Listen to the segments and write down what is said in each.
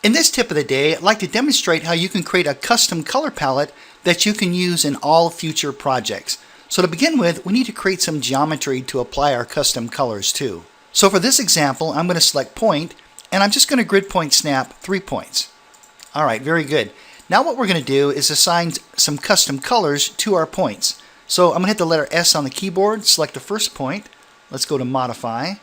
In this tip of the day, I'd like to demonstrate how you can create a custom color palette that you can use in all future projects. So to begin with, we need to create some geometry to apply our custom colors to. So for this example, I'm going to select point, and I'm just going to grid point snap 3 points. Alright, very good. Now what we're going to do is assign some custom colors to our points. So I'm going to hit the letter S on the keyboard, select the first point. Let's go to modify,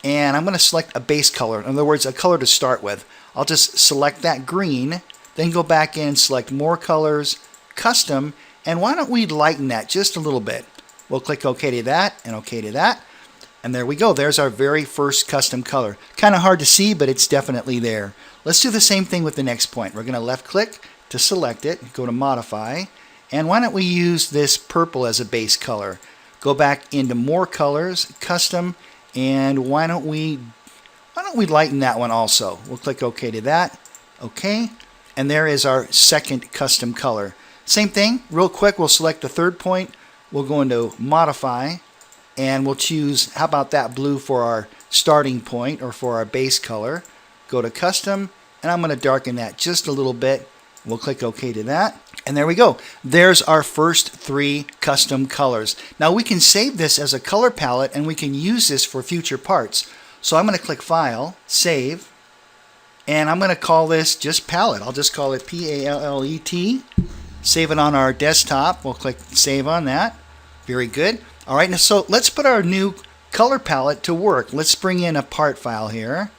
and I'm going to select a base color. In other words, a color to start with. I'll just select that green, then go back in and select more colors, custom, and why don't we lighten that just a little bit. We'll click OK to that and OK to that, and there we go. There's our very first custom color. Kind of hard to see, but it's definitely there. Let's do the same thing with the next point. We're going to left click to select it, go to modify, and why don't we use this purple as a base color. Go back into more colors, custom, and why don't we lighten that one also. We'll click OK to that, OK, and there is our second custom color. Same thing, real quick, we'll select the third point, we'll go into modify, and we'll choose, how about that blue for our starting point or for our base color. Go to custom, and I'm going to darken that just a little bit. We'll click OK to that. And there we go. There's our first 3 custom colors. Now we can save this as a color palette and we can use this for future parts. So I'm going to click File, Save, and I'm going to call this just Palette. I'll just call it P-A-L-L-E-T. Save it on our desktop. We'll click Save on that. Very good. All right, now so let's put our new color palette to work. Let's bring in a part file here.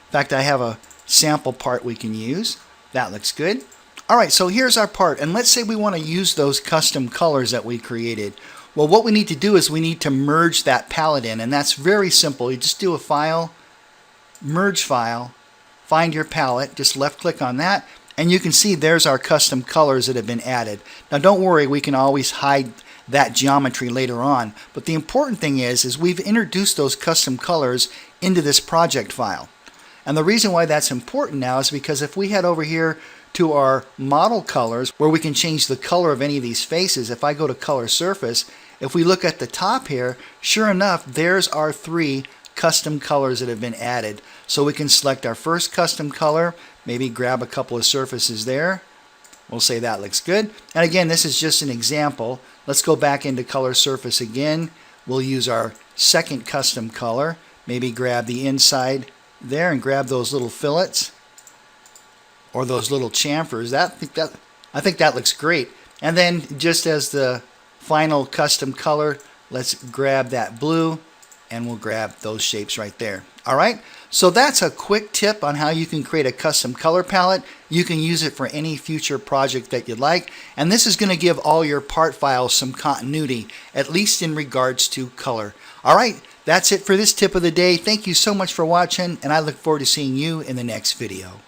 In fact, I have a sample part we can use. That looks good. Alright, so here's our part, and let's say we want to use those custom colors that we created. Well, what we need to do is we need to merge that palette in, and that's very simple. You just do a file, merge file, find your palette, just left click on that, and you can see there's our custom colors that have been added. Now don't worry, we can always hide that geometry later on, but the important thing is we've introduced those custom colors into this project file. And the reason why that's important now is because if we head over here to our model colors, where we can change the color of any of these faces, if I go to color surface, if we look at the top here, sure enough, there's our 3 custom colors that have been added. So we can select our first custom color, maybe grab a couple of surfaces there. We'll say that looks good. And again, this is just an example. Let's go back into color surface again. We'll use our second custom color, maybe grab the inside there and grab those little fillets or those little chamfers. I think that looks great. And then just as the final custom color, let's grab that blue and we'll grab those shapes right there. Alright, so that's a quick tip on how you can create a custom color palette. You can use it for any future project that you'd like, and this is going to give all your part files some continuity, at least in regards to color. Alright, that's it for this tip of the day. Thank you so much for watching, and I look forward to seeing you in the next video.